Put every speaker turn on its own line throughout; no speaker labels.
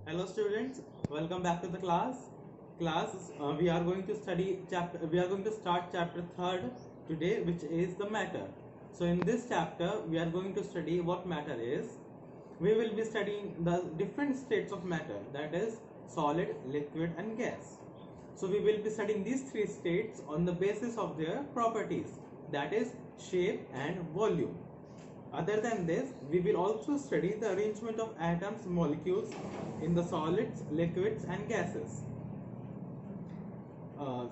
Hello students, welcome back to the class. We are going to study chapter. We are going to start chapter third today, which is the matter. So in this chapter, we are going to study what matter is. We will be studying the different states of matter, that is solid, liquid, and gas. So we will be studying these three states on the basis of their properties, that is shape and volume. Other than this, we will also study the arrangement of atoms, molecules in the solids, liquids, and gases.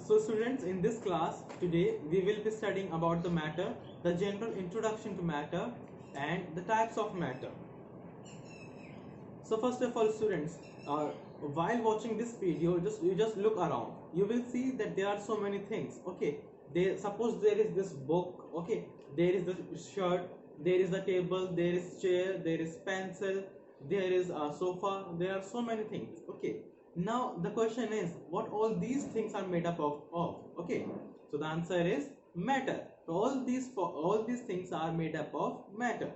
So students, in this class today we will be studying about the matter, the general introduction to matter, and the types of matter. So first of all students, while watching this video, you just look around. You will see that there are so many things. Okay, suppose there is this book. Okay, there is the shirt, there is the table, there is chair, there is pencil, there is a sofa. There are so many things. Okay, now the question is, what all these things are made up of? Okay, so the answer is matter. So all these things are made up of matter.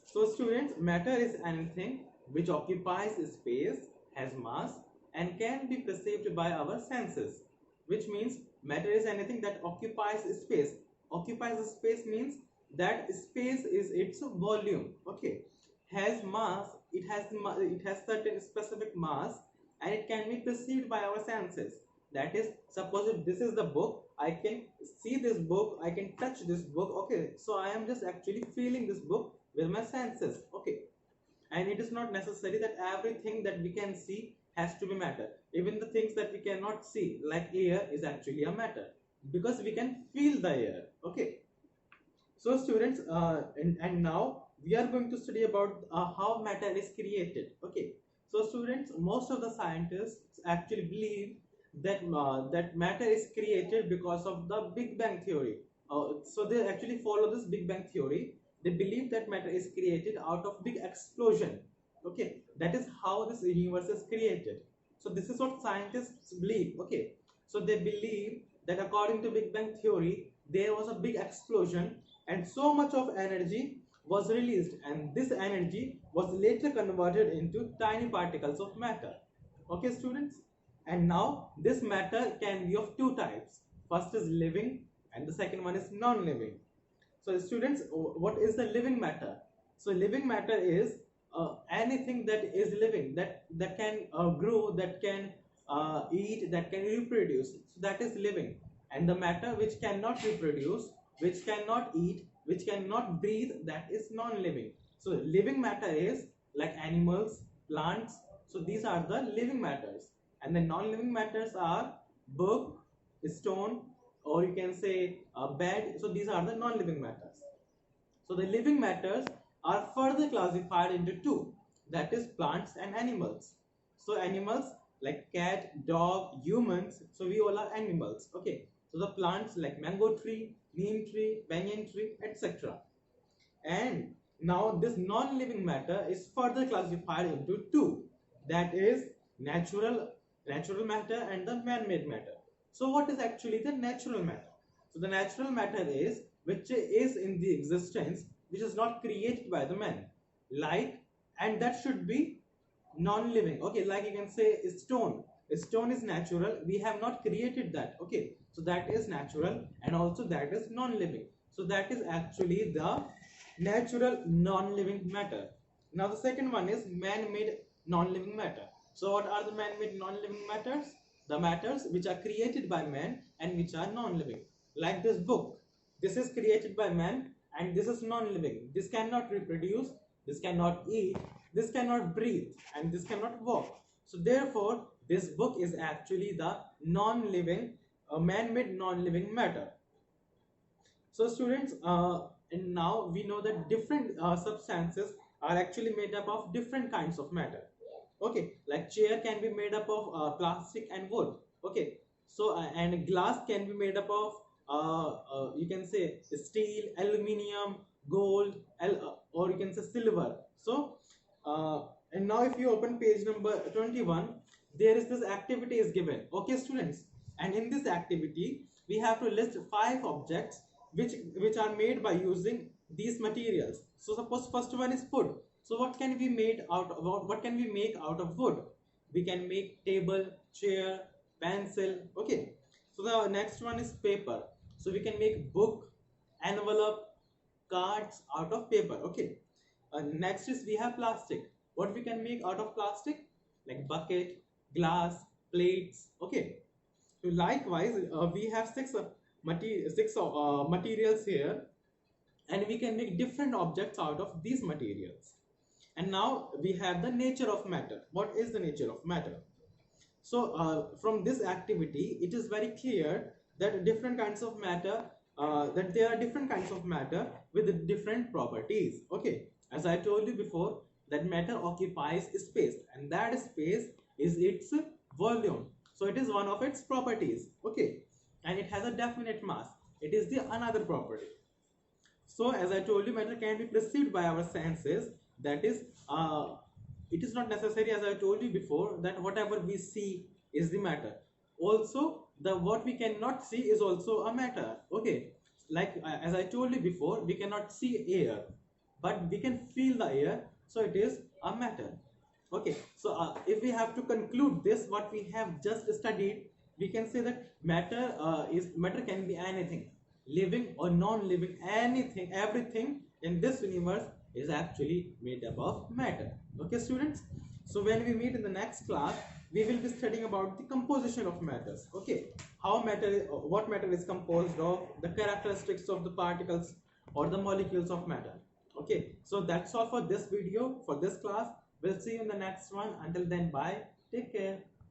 So students, matter is anything which occupies space, has mass, and can be perceived by our senses. Which means matter is anything that occupies space. Occupies space means that space is its volume. Okay, has mass. It has certain specific mass, and it can be perceived by our senses. That is, suppose if this is the book, I can see this book, I can touch this book. Okay, so I am just actually feeling this book with my senses. Okay, and it is not necessary that everything that we can see has to be matter. Even the things that we cannot see, like air, is actually a matter, because we can feel the air. Okay, so students, and now we are going to study about how matter is created. Okay, so students, most of the scientists actually believe that that matter is created because of the Big Bang theory. So they actually follow this Big Bang theory. They believe that matter is created out of big explosion. Okay, that is how this universe is created. So this is what scientists believe. Okay, so they believe that according to Big Bang theory, there was a big explosion and so much of energy was released, and this energy was later converted into tiny particles of matter. Okay students, and now this matter can be of two types. First is living, and the second one is non-living. So students, what is the living matter? So living matter is anything that is living, that can grow, that can eat, that can reproduce. So that is living. And the matter which cannot reproduce, which cannot eat, which cannot breathe, that is non-living. So living matter is like animals, plants. So these are the living matters, and the non-living matters are book, stone, or you can say a bed. So these are the non-living matters. So the living matters are further classified into two, that is plants and animals. So animals like cat, dog, humans, so we all are animals. Okay, so the plants like mango tree, neem tree, banyan tree, etc. And now this non-living matter is further classified into two, that is natural matter and the man-made matter. So what is actually the natural matter? So the natural matter is which is in the existence, which is not created by the man, like, and that should be non-living. Okay, like you can say stone. Stone is natural, we have not created that. Okay, so that is natural, and also that is non-living. So that is actually the natural non-living matter. Now the second one is man-made non-living matter. So what are the man-made non-living matters? The matters which are created by man and which are non-living. Like this book, this is created by man and this is non-living. This cannot reproduce, this cannot eat, this cannot breathe, and this cannot walk. So therefore this book is actually the non-living, man-made non-living matter. So students, and now we know that different substances are actually made up of different kinds of matter. Okay, like chair can be made up of plastic and wood. Okay, so and glass can be made up of you can say steel, aluminium, gold, or you can say silver. So and now if you open page number 21, there is this activity is given. Okay students, and in this activity we have to list 5 objects which are made by using these materials. So suppose first one is food. So what can we make out of wood? We can make table, chair, pencil. Okay, so the next one is paper. So we can make book, envelope, cards out of paper. Okay, next is we have plastic. What we can make out of plastic? Like bucket, glass, plates. Okay, so likewise, we have six materials here, and we can make different objects out of these materials. And now we have the nature of matter. What is the nature of matter? So from this activity, it is very clear that different kinds of matter, that there are different kinds of matter with different properties. Okay, as I told you before, that matter occupies space, and that space is its volume. So it is one of its properties. Okay, and it has a definite mass. It is the another property. So as I told you, matter can be perceived by our senses. That is, it is not necessary, as I told you before, that whatever we see is the matter. Also, the what we cannot see is also a matter. Okay, like as I told you before, we cannot see air, but we can feel the air. So it is a matter. Okay, so if we have to conclude this, what we have just studied, we can say that matter can be anything, living or non-living, anything, everything in this universe is actually made up of matter. Okay, students. So when we meet in the next class, we will be studying about the composition of matters. Okay, how what matter is composed of, the characteristics of the particles or the molecules of matter. Okay, so that's all for this video, for this class. We'll see you in the next one. Until then, bye. Take care.